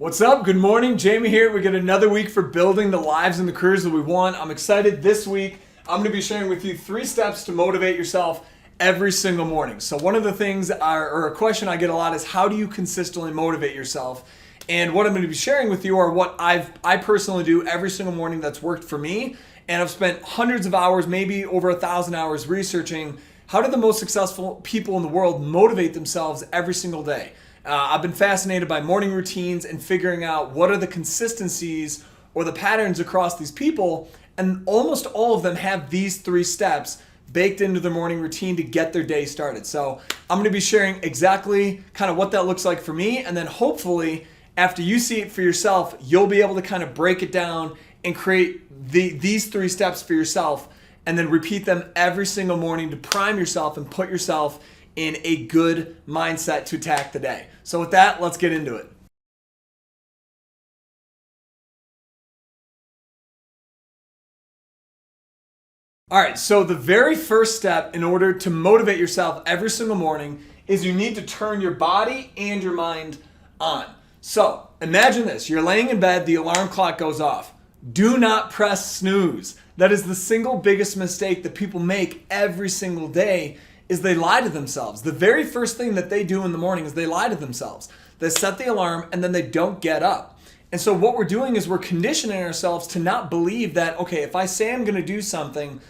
What's up? Good morning. Jamie here. We get another week for building the lives and the careers that we want. I'm excited. This week, I'm going to be sharing with you 3 steps to motivate yourself every single morning. So one of the things, or a question I get a lot is, how do you consistently motivate yourself? And what I'm going to be sharing with you are what I personally do every single morning that's worked for me. And I've spent hundreds of hours, maybe over 1,000 hours researching how do the most successful people in the world motivate themselves every single day. I've been fascinated by morning routines and figuring out what are the consistencies or the patterns across these people, and almost all of them have these 3 steps baked into their morning routine to get their day started. So I'm going to be sharing exactly kind of what that looks like for me, and then hopefully after you see it for yourself, you'll be able to kind of break it down and create these 3 steps for yourself, and then repeat them every single morning to prime yourself and put yourself in a good mindset to attack the day. So with that, let's get into it. All right, so the very first step in order to motivate yourself every single morning is you need to turn your body and your mind on. So imagine this, you're laying in bed, the alarm clock goes off. Do not press snooze. That is the single biggest mistake that people make every single day, is they lie to themselves. The very first thing that they do in the morning is they lie to themselves. They set the alarm and then they don't get up. And so what we're doing is we're conditioning ourselves to not believe that, okay, if I say I'm going to do something,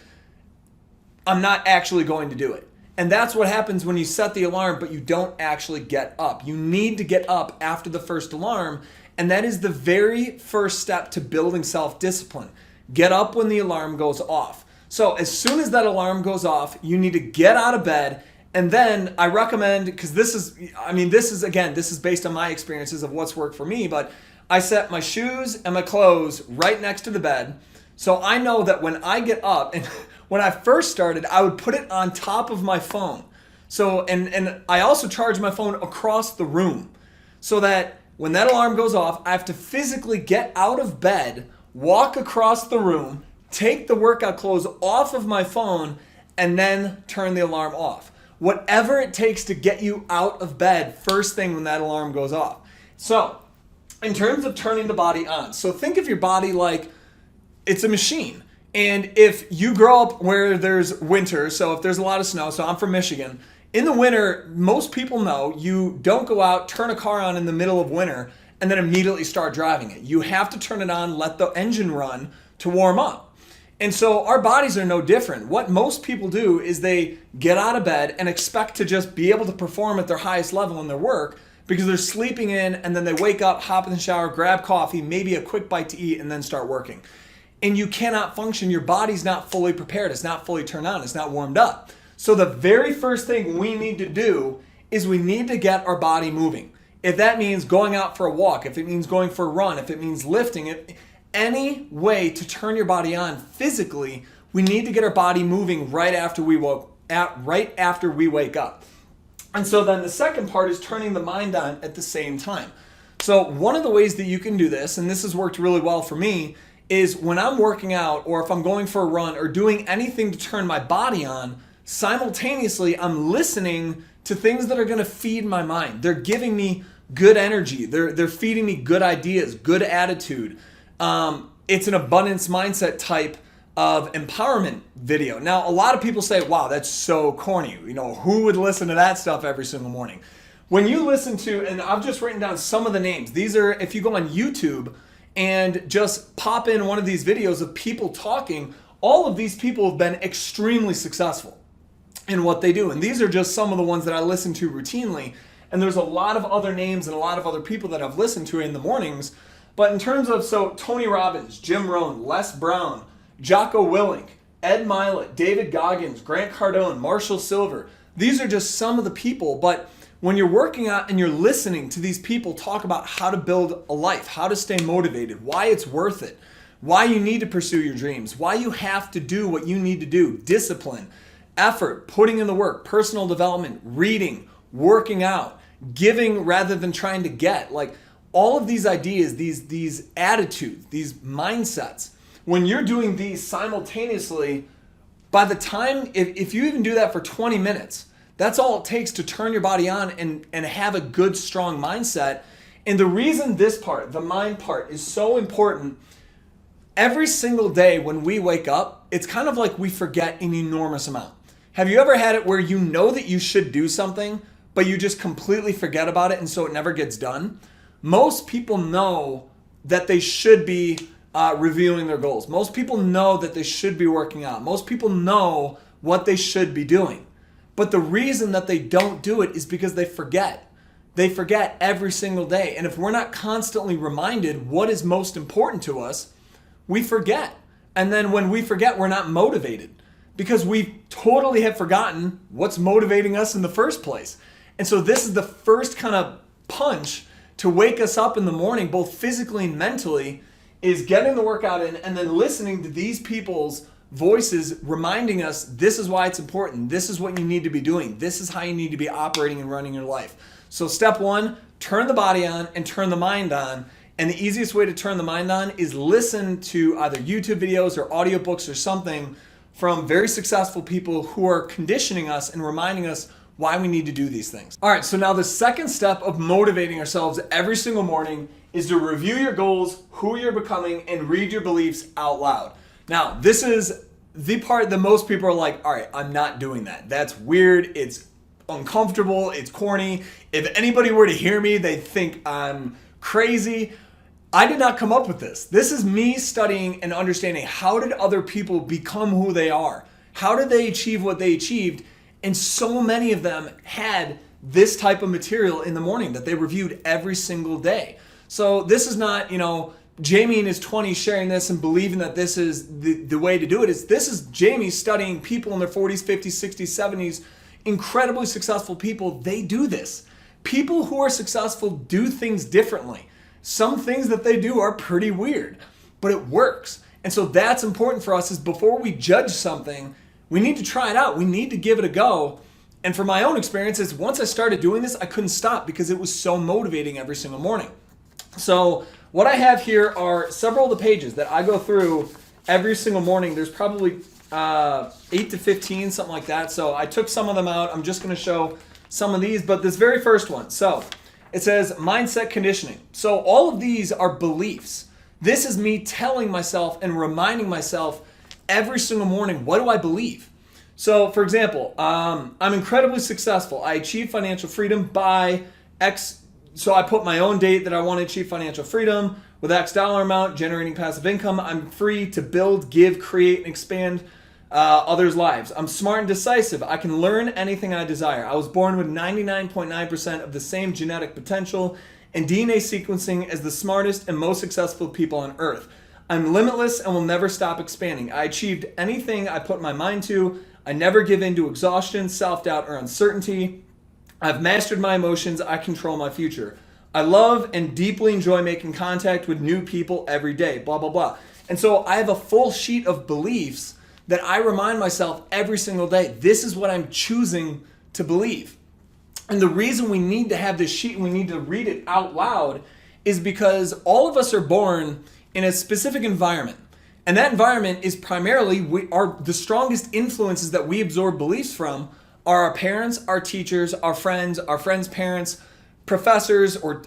I'm not actually going to do it. And that's what happens when you set the alarm, but you don't actually get up. You need to get up after the first alarm, and that is the very first step to building self-discipline. Get up when the alarm goes off. So as soon as that alarm goes off, you need to get out of bed. And then I recommend, because this is based on my experiences of what's worked for me, but I set my shoes and my clothes right next to the bed. So I know that when I get up, and when I first started, I would put it on top of my phone. So, and I also charge my phone across the room so that when that alarm goes off, I have to physically get out of bed, walk across the room, take the workout clothes off of my phone, and then turn the alarm off. Whatever it takes to get you out of bed first thing when that alarm goes off. So, in terms of turning the body on, so think of your body like it's a machine. And if you grow up where there's winter, so if there's a lot of snow, so I'm from Michigan, in the winter, most people know you don't go out, turn a car on in the middle of winter, and then immediately start driving it. You have to turn it on, let the engine run to warm up. And so our bodies are no different. What most people do is they get out of bed and expect to just be able to perform at their highest level in their work because they're sleeping in, and then they wake up, hop in the shower, grab coffee, maybe a quick bite to eat, and then start working. And you cannot function. Your body's not fully prepared. It's not fully turned on. It's not warmed up. So the very first thing we need to do is we need to get our body moving. If that means going out for a walk, if it means going for a run, if it means lifting, any way to turn your body on physically, we need to get our body moving right after we wake up. And so then the second part is turning the mind on at the same time. So one of the ways that you can do this, and this has worked really well for me, is when I'm working out or if I'm going for a run or doing anything to turn my body on, simultaneously I'm listening to things that are going to feed my mind. They're giving me good energy. They're feeding me good ideas, good attitude. It's an abundance mindset type of empowerment video. Now, a lot of people say, wow, that's so corny. You know, who would listen to that stuff every single morning? When you listen to, and I've just written down some of the names. These are, if you go on YouTube and just pop in one of these videos of people talking, all of these people have been extremely successful in what they do. And these are just some of the ones that I listen to routinely. And there's a lot of other names and a lot of other people that I've listened to in the mornings. But in terms of, so Tony Robbins, Jim Rohn, Les Brown, Jocko Willink, Ed Mylett, David Goggins, Grant Cardone, Marshall Silver, these are just some of the people. But when you're working out and you're listening to these people talk about how to build a life, how to stay motivated, why it's worth it, why you need to pursue your dreams, why you have to do what you need to do, discipline, effort, putting in the work, personal development, reading, working out, giving rather than trying to get, like all of these ideas, these attitudes, these mindsets, when you're doing these simultaneously, by the time, if you even do that for 20 minutes, that's all it takes to turn your body on and have a good, strong mindset. And the reason this part, the mind part, is so important, every single day when we wake up, it's kind of like we forget an enormous amount. Have you ever had it where you know that you should do something, but you just completely forget about it and so it never gets done? Most people know that they should be reviewing their goals. Most people know that they should be working out. Most people know what they should be doing. But the reason that they don't do it is because they forget. They forget every single day. And if we're not constantly reminded what is most important to us, we forget. And then when we forget, we're not motivated because we totally have forgotten what's motivating us in the first place. And so this is the first kind of punch to wake us up in the morning, both physically and mentally, is getting the workout in and then listening to these people's voices reminding us this is why it's important. This is what you need to be doing. This is how you need to be operating and running your life. So step one, turn the body on and turn the mind on. And the easiest way to turn the mind on is listen to either YouTube videos or audiobooks or something from very successful people who are conditioning us and reminding us why we need to do these things. All right, so now the second step of motivating ourselves every single morning is to review your goals, who you're becoming, and read your beliefs out loud. Now, this is the part that most people are like, all right, I'm not doing that. That's weird. It's uncomfortable. It's corny. If anybody were to hear me, they'd think I'm crazy. I did not come up with this. This is me studying and understanding how did other people become who they are? How did they achieve what they achieved? And so many of them had this type of material in the morning that they reviewed every single day. So this is not, Jamie in his 20s sharing this and believing that this is the way to do it. This is Jamie studying people in their 40s, 50s, 60s, 70s, incredibly successful people. They do this. People who are successful do things differently. Some things that they do are pretty weird, but it works. And so that's important for us is before we judge something, we need to try it out. We need to give it a go. And from my own experiences, once I started doing this, I couldn't stop because it was so motivating every single morning. So what I have here are several of the pages that I go through every single morning. There's probably 8 to 15, something like that. So I took some of them out. I'm just going to show some of these, but this very first one. So it says mindset conditioning. So all of these are beliefs. This is me telling myself and reminding myself every single morning, what do I believe? So for example, I'm incredibly successful. I achieve financial freedom by X. So I put my own date that I want to achieve financial freedom with X dollar amount, generating passive income. I'm free to build, give, create, and expand others' lives. I'm smart and decisive. I can learn anything I desire. I was born with 99.9% of the same genetic potential and DNA sequencing as the smartest and most successful people on earth. I'm limitless and will never stop expanding. I achieved anything I put my mind to. I never give in to exhaustion, self-doubt, or uncertainty. I've mastered my emotions. I control my future. I love and deeply enjoy making contact with new people every day, blah, blah, blah. And so I have a full sheet of beliefs that I remind myself every single day. This is what I'm choosing to believe. And the reason we need to have this sheet and we need to read it out loud is because all of us are born in a specific environment. And that environment is primarily the strongest influences that we absorb beliefs from are our parents, our teachers, our friends' parents, professors, or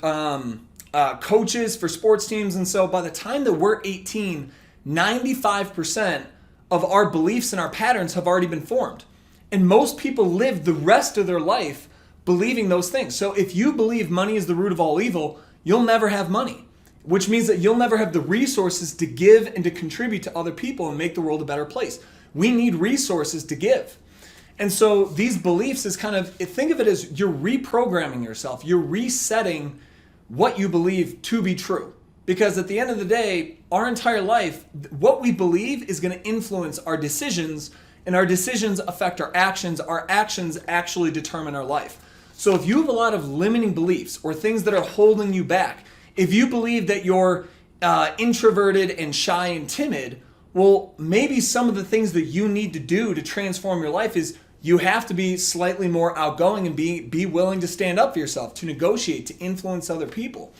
coaches for sports teams. And so by the time that we're 18, 95% of our beliefs and our patterns have already been formed. And most people live the rest of their life believing those things. So if you believe money is the root of all evil, you'll never have money, which means that you'll never have the resources to give and to contribute to other people and make the world a better place. We need resources to give. And so these beliefs is kind of, think of it as you're reprogramming yourself. You're resetting what you believe to be true. Because at the end of the day, our entire life, what we believe is going to influence our decisions, and our decisions affect our actions. Our actions actually determine our life. So if you have a lot of limiting beliefs or things that are holding you back, if you believe that you're introverted and shy and timid, well, maybe some of the things that you need to do to transform your life is you have to be slightly more outgoing and be willing to stand up for yourself, to negotiate, to influence other people.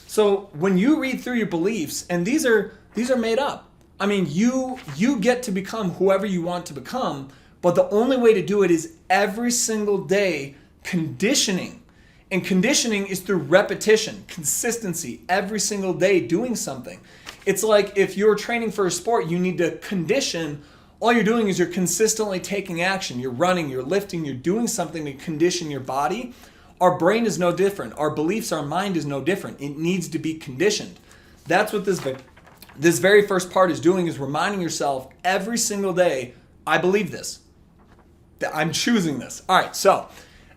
So when you read through your beliefs, and these are made up. I mean, you get to become whoever you want to become, but the only way to do it is every single day conditioning And conditioning is through repetition, consistency, every single day doing something. It's like if you're training for a sport, you need to condition. All you're doing is you're consistently taking action. You're running, you're lifting, you're doing something to condition your body. Our brain is no different. Our beliefs, our mind is no different. It needs to be conditioned. That's what this very first part is doing, is reminding yourself every single day, I believe this. I'm choosing this. All right, so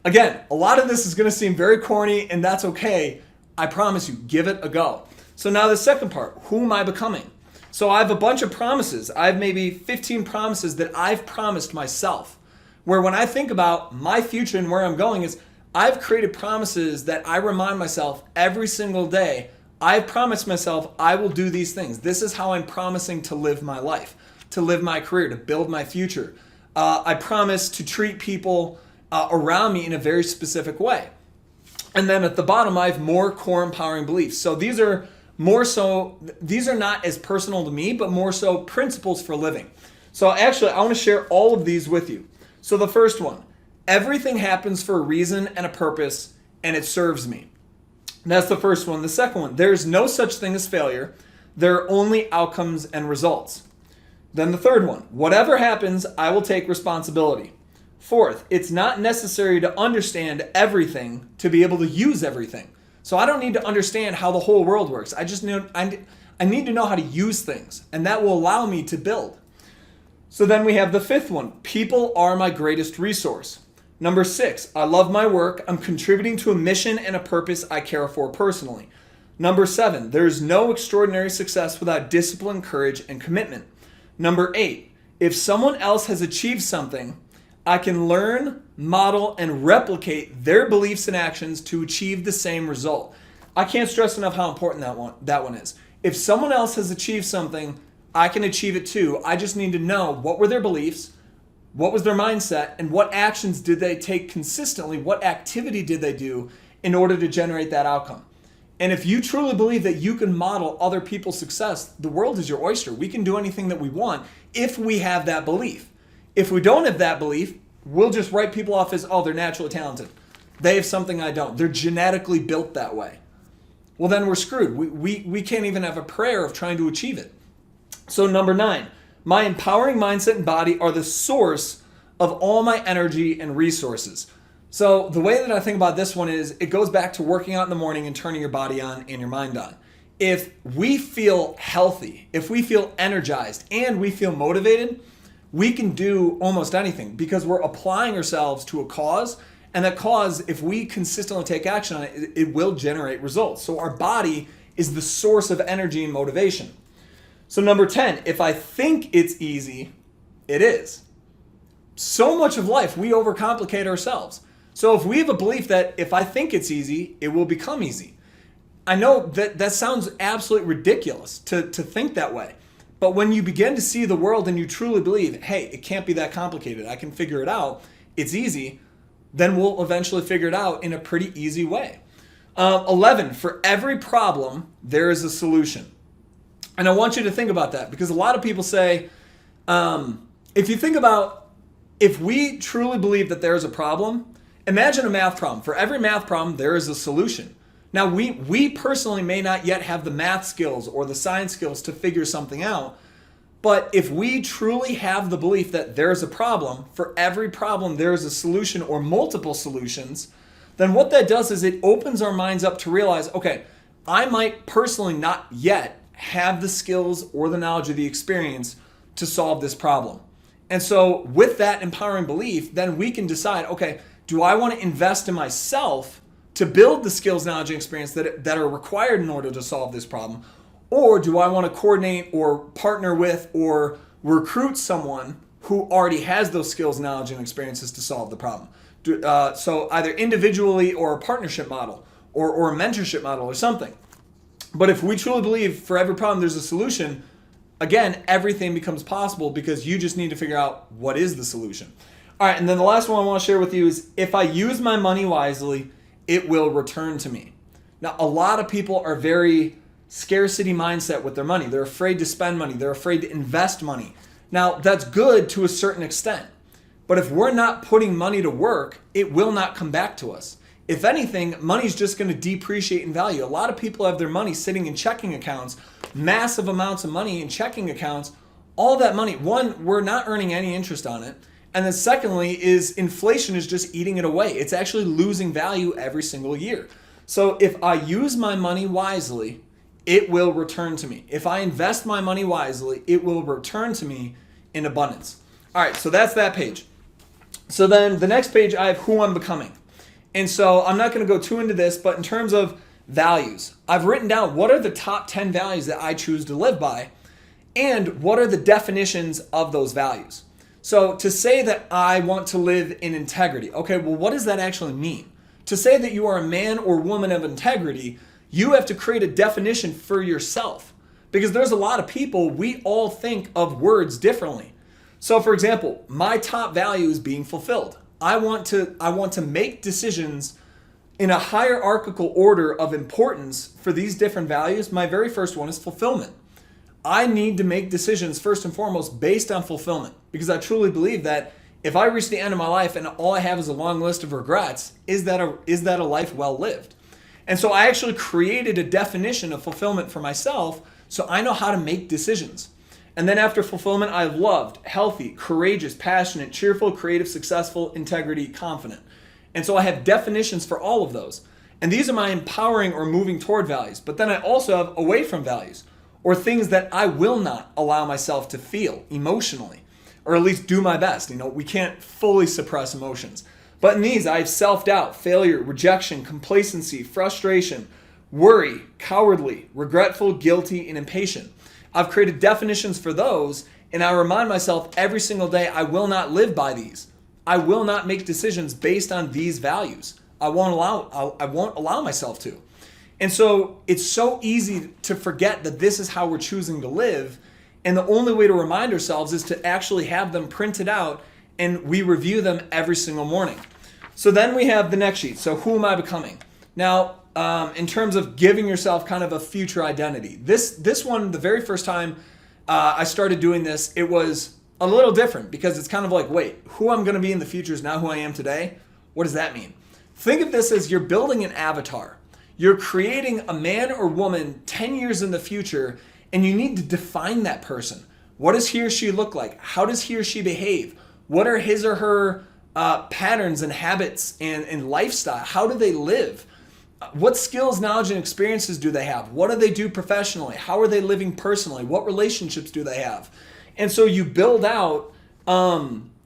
again, a lot of this is going to seem very corny, and that's okay. I promise you, give it a go. So now the second part, who am I becoming? So I have a bunch of promises. I have maybe 15 promises that I've promised myself, where when I think about my future and where I'm going is I've created promises that I remind myself every single day. I've promised myself I will do these things. This is how I'm promising to live my life, to live my career, to build my future. I promise to treat people around me in a very specific way. And then at the bottom, I have more core empowering beliefs. So these are not as personal to me, but more so principles for living. So actually, I want to share all of these with you. So the first one, everything happens for a reason and a purpose, and it serves me. That's the first one. The second one, there's no such thing as failure. There are only outcomes and results. Then the third one, whatever happens, I will take responsibility. Fourth, it's not necessary to understand everything to be able to use everything. So I don't need to understand how the whole world works. I need to know how to use things, and that will allow me to build. So then we have the fifth one, people are my greatest resource. Number 6, I love my work. I'm contributing to a mission and a purpose I care for personally. Number 7, there is no extraordinary success without discipline, courage, and commitment. Number 8, if someone else has achieved something, I can learn, model, and replicate their beliefs and actions to achieve the same result. I can't stress enough how important that one is. If someone else has achieved something, I can achieve it too. I just need to know what were their beliefs, what was their mindset, and what actions did they take consistently, what activity did they do in order to generate that outcome. And if you truly believe that you can model other people's success, the world is your oyster. We can do anything that we want if we have that belief. If we don't have that belief, we'll just write people off as, oh, they're naturally talented. They have something I don't. They're genetically built that way. Well, then we're screwed. We can't even have a prayer of trying to achieve it. So number 9, my empowering mindset and body are the source of all my energy and resources. So the way that I think about this one is it goes back to working out in the morning and turning your body on and your mind on. If we feel healthy, if we feel energized, and we feel motivated, we can do almost anything because we're applying ourselves to a cause, and that cause, if we consistently take action on it, it will generate results. So our body is the source of energy and motivation. So number 10, if I think it's easy, it is. So much of life, we overcomplicate ourselves. So if we have a belief that if I think it's easy, it will become easy. I know that sounds absolutely ridiculous to think that way. But when you begin to see the world and you truly believe, hey, it can't be that complicated, I can figure it out, it's easy, then we'll eventually figure it out in a pretty easy way. 11, for every problem, there is a solution. And I want you to think about that because a lot of people say, if we truly believe that there is a problem, imagine a math problem. For every math problem, there is a solution. Now, we personally may not yet have the math skills or the science skills to figure something out, but if we truly have the belief that there's a problem, for every problem there is a solution or multiple solutions, then what that does is it opens our minds up to realize, okay, I might personally not yet have the skills or the knowledge or the experience to solve this problem. And so with that empowering belief, then we can decide, okay, do I want to invest in myself to build the skills, knowledge, and experience that are required in order to solve this problem? Or do I want to coordinate or partner with or recruit someone who already has those skills, knowledge, and experiences to solve the problem? So either individually or a partnership model or a mentorship model or something. But if we truly believe for every problem there's a solution, again, everything becomes possible because you just need to figure out what is the solution. All right, and then the last one I want to share with you is if I use my money wisely, it will return to me. Now, a lot of people are very scarcity mindset with their money. They're afraid to spend money. They're afraid to invest money. Now, that's good to a certain extent. But if we're not putting money to work, it will not come back to us. If anything, money's just going to depreciate in value. A lot of people have their money sitting in checking accounts, massive amounts of money in checking accounts. All that money, one, we're not earning any interest on it. And then secondly is inflation is just eating it away. It's actually losing value every single year. So if I use my money wisely, it will return to me. If I invest my money wisely, it will return to me in abundance. All right, so that's that page. So then the next page, I have who I'm becoming. And so I'm not going to go too into this, but in terms of values, I've written down what are the top 10 values that I choose to live by and what are the definitions of those values. So to say that I want to live in integrity, okay, well, what does that actually mean? To say that you are a man or woman of integrity, you have to create a definition for yourself because there's a lot of people, we all think of words differently. So for example, my top value is being fulfilled. I want to make decisions in a hierarchical order of importance for these different values. My very first one is fulfillment. I need to make decisions first and foremost based on fulfillment because I truly believe that if I reach the end of my life and all I have is a long list of regrets, is that a life well lived? And so I actually created a definition of fulfillment for myself so I know how to make decisions. And then after fulfillment, I loved, healthy, courageous, passionate, cheerful, creative, successful, integrity, confident. And so I have definitions for all of those. And these are my empowering or moving toward values. But then I also have away from values or things that I will not allow myself to feel emotionally, or at least do my best. We can't fully suppress emotions. But in these, I have self-doubt, failure, rejection, complacency, frustration, worry, cowardly, regretful, guilty, and impatient. I've created definitions for those, and I remind myself every single day, I will not live by these. I will not make decisions based on these values. I won't allow myself to. And so it's so easy to forget that this is how we're choosing to live. And the only way to remind ourselves is to actually have them printed out and we review them every single morning. So then we have the next sheet. So who am I becoming? Now, in terms of giving yourself kind of a future identity, this one, the very first time I started doing this, it was a little different because it's kind of like, wait, who I'm going to be in the future is now who I am today. What does that mean? Think of this as you're building an avatar. You're creating a man or woman 10 years in the future, and you need to define that person. What does he or she look like? How does he or she behave? What are his or her patterns and habits and lifestyle? How do they live? What skills, knowledge, and experiences do they have? What do they do professionally? How are they living personally? What relationships do they have? And so you build out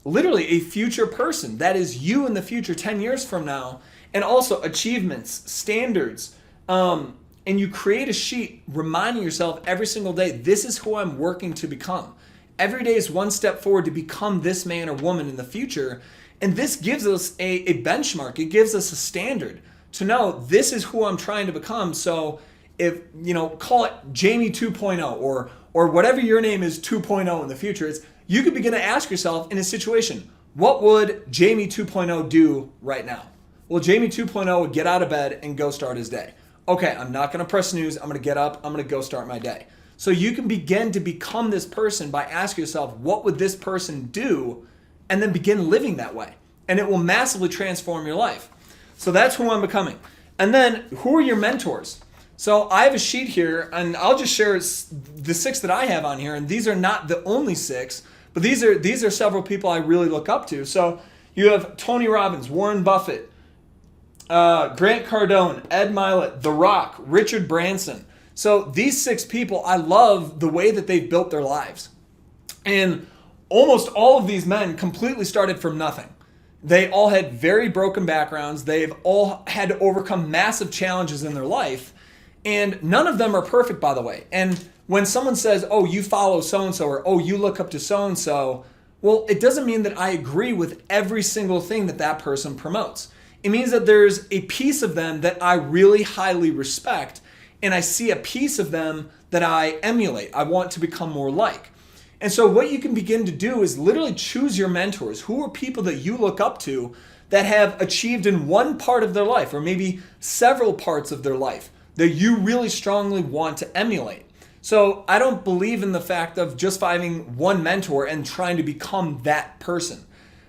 literally a future person that is you in the future 10 years from now, and also achievements, standards, and you create a sheet reminding yourself every single day, this is who I'm working to become. Every day is one step forward to become this man or woman in the future. And this gives us a benchmark. It gives us a standard to know this is who I'm trying to become. So if, call it Jamie 2.0 or whatever your name is 2.0 in the future, you could begin to ask yourself in a situation, what would Jamie 2.0 do right now? Well, Jamie 2.0 would get out of bed and go start his day. Okay, I'm not going to press snooze. I'm going to get up. I'm going to go start my day. So you can begin to become this person by asking yourself, what would this person do? And then begin living that way. And it will massively transform your life. So that's who I'm becoming. And then who are your mentors? So I have a sheet here, and I'll just share the 6 that I have on here. And these are not the only 6, but these are several people I really look up to. So you have Tony Robbins, Warren Buffett, Grant Cardone, Ed Mylett, The Rock, Richard Branson. So these 6 people, I love the way that they've built their lives. And almost all of these men completely started from nothing. They all had very broken backgrounds. They've all had to overcome massive challenges in their life. And none of them are perfect, by the way. And when someone says, oh, you follow so-and-so, or oh, you look up to so-and-so, well, it doesn't mean that I agree with every single thing that that person promotes. It means that there's a piece of them that I really highly respect, and I see a piece of them that I emulate. I want to become more like. And so what you can begin to do is literally choose your mentors. Who are people that you look up to that have achieved in one part of their life, or maybe several parts of their life, that you really strongly want to emulate? So I don't believe in the fact of just finding one mentor and trying to become that person.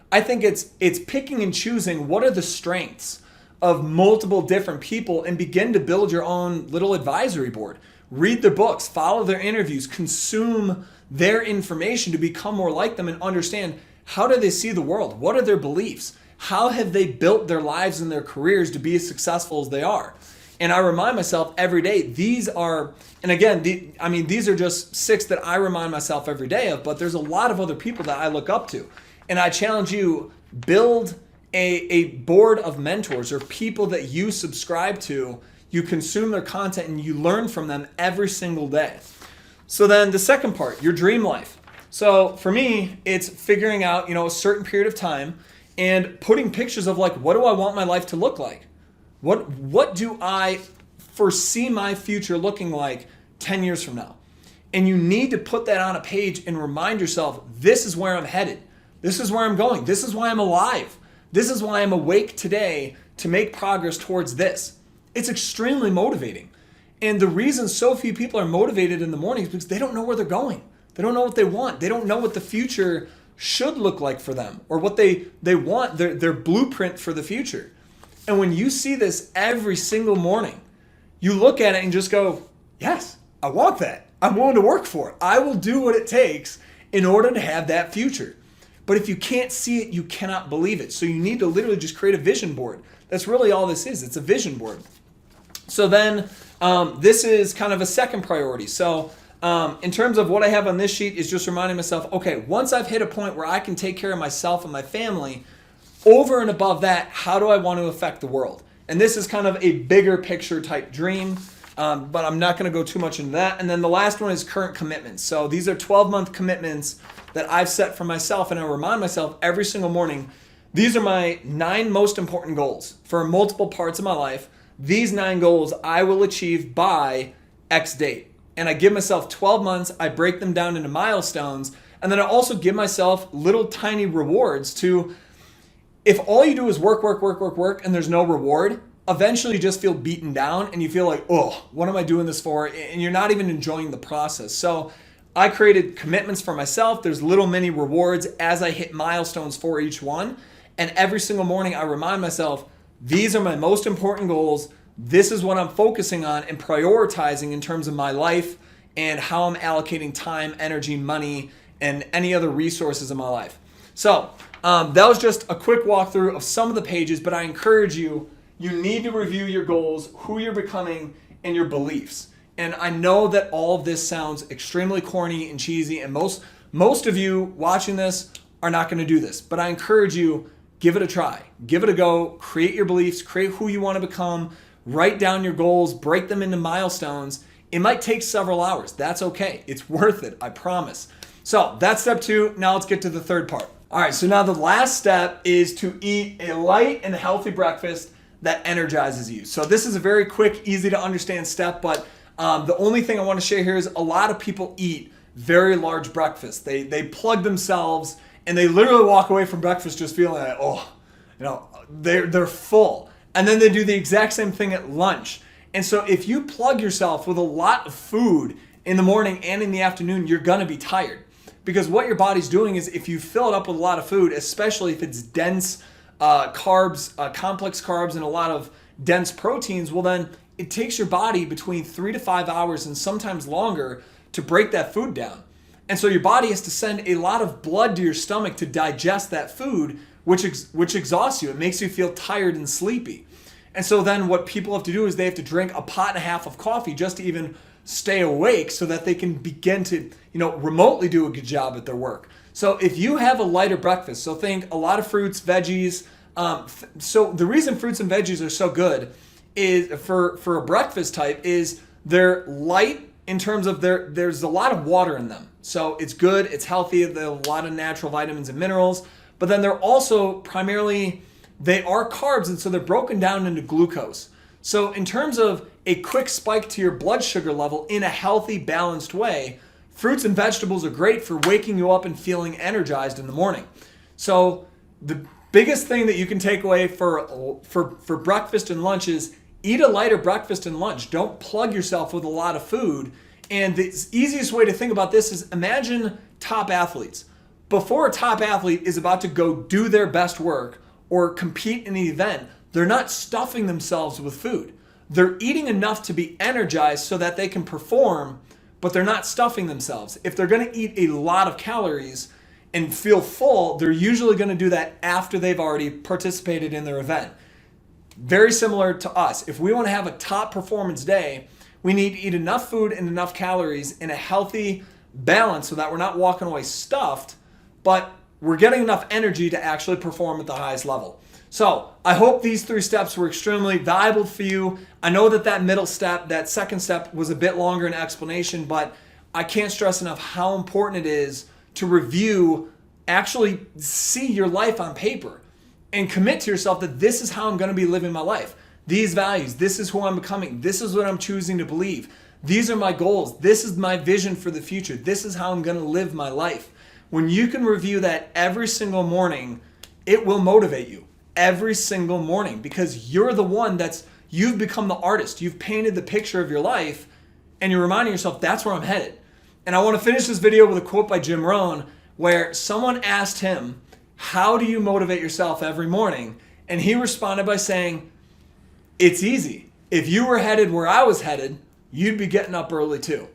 I think it's picking and choosing what are the strengths of multiple different people and begin to build your own little advisory board. Read their books, follow their interviews, consume their information to become more like them and understand, how do they see the world? What are their beliefs? How have they built their lives and their careers to be as successful as they are? And I remind myself every day, these are, and again, these are just 6 that I remind myself every day of, but there's a lot of other people that I look up to. And I challenge you, build a board of mentors or people that you subscribe to, you consume their content, and you learn from them every single day. So then the second part, your dream life. So for me, it's figuring out, a certain period of time and putting pictures of, like, what do I want my life to look like? What do I foresee my future looking like 10 years from now? And you need to put that on a page and remind yourself, this is where I'm headed. This is where I'm going. This is why I'm alive. This is why I'm awake today to make progress towards this. It's extremely motivating. And the reason so few people are motivated in the morning is because they don't know where they're going. They don't know what they want. They don't know what the future should look like for them or what they want, their blueprint for the future. And when you see this every single morning, you look at it and just go, yes, I want that. I'm willing to work for it. I will do what it takes in order to have that future. But if you can't see it, you cannot believe it. So you need to literally just create a vision board. That's really all this is. It's a vision board. So then this is kind of a second priority. So in terms of what I have on this sheet is just reminding myself, okay, once I've hit a point where I can take care of myself and my family, over and above that, how do I want to affect the world? And this is kind of a bigger picture type dream, but I'm not going to go too much into that. And then the last one is current commitments. So these are 12-month commitments that I've set for myself, and I remind myself every single morning, these are my 9 most important goals for multiple parts of my life. These 9 goals I will achieve by X date. And I give myself 12 months, I break them down into milestones, and then I also give myself little tiny rewards to, if all you do is work, and there's no reward, eventually you just feel beaten down and you feel like, oh, what am I doing this for? And you're not even enjoying the process. So I created commitments for myself. There's little mini rewards as I hit milestones for each one. And every single morning I remind myself, these are my most important goals. This is what I'm focusing on and prioritizing in terms of my life and how I'm allocating time, energy, money, and any other resources in my life. So that was just a quick walkthrough of some of the pages, but I encourage you, you need to review your goals, who you're becoming, and your beliefs. And I know that all of this sounds extremely corny and cheesy, and most of you watching this are not going to do this, but I encourage you, give it a try. Give it a go. Create your beliefs. Create who you want to become. Write down your goals. Break them into milestones. It might take several hours. That's okay. It's worth it. I promise. So that's step 2. Now let's get to the third part. All right, so now the last step is to eat a light and healthy breakfast that energizes you. So this is a very quick, easy to understand step, but the only thing I want to share here is a lot of people eat very large breakfasts. They plug themselves and they literally walk away from breakfast just feeling like, they're full. And then they do the exact same thing at lunch. And so if you plug yourself with a lot of food in the morning and in the afternoon, you're going to be tired. Because what your body's doing is, if you fill it up with a lot of food, especially if it's dense carbs, complex carbs, and a lot of dense proteins, well then it takes your body between 3 to 5 hours and sometimes longer to break that food down. And so your body has to send a lot of blood to your stomach to digest that food, which exhausts you. It makes you feel tired and sleepy. And so then what people have to do is they have to drink a pot and a half of coffee just to even stay awake so that they can begin to, remotely do a good job at their work. So if you have a lighter breakfast, so think a lot of fruits, veggies. So the reason fruits and veggies are so good is for a breakfast type is they're light in terms of there's a lot of water in them. So it's good, it's healthy, there's a lot of natural vitamins and minerals, but then they're also they are carbs, and so they're broken down into glucose. So in terms of a quick spike to your blood sugar level in a healthy, balanced way, fruits and vegetables are great for waking you up and feeling energized in the morning. So the biggest thing that you can take away for breakfast and lunch is eat a lighter breakfast and lunch. Don't plug yourself with a lot of food. And the easiest way to think about this is, imagine top athletes. Before a top athlete is about to go do their best work or compete in an event, they're not stuffing themselves with food. They're eating enough to be energized so that they can perform, but they're not stuffing themselves. If they're going to eat a lot of calories and feel full, they're usually going to do that after they've already participated in their event. Very similar to us. If we want to have a top performance day, we need to eat enough food and enough calories in a healthy balance so that we're not walking away stuffed, but we're getting enough energy to actually perform at the highest level. So I hope these 3 steps were extremely valuable for you. I know that middle step, that second step, was a bit longer in explanation, but I can't stress enough how important it is to review, actually see your life on paper and commit to yourself that this is how I'm going to be living my life. These values, this is who I'm becoming. This is what I'm choosing to believe. These are my goals. This is my vision for the future. This is how I'm going to live my life. When you can review that every single morning, it will motivate you every single morning, because you're the one you've become the artist. You've painted the picture of your life and you're reminding yourself that's where I'm headed. And I want to finish this video with a quote by Jim Rohn, where someone asked him, how do you motivate yourself every morning? And he responded by saying, it's easy. If you were headed where I was headed, you'd be getting up early too.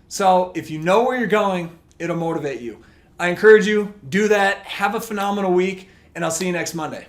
So if you know where you're going, it'll motivate you. I encourage you, do that. Have a phenomenal week, and I'll see you next Monday.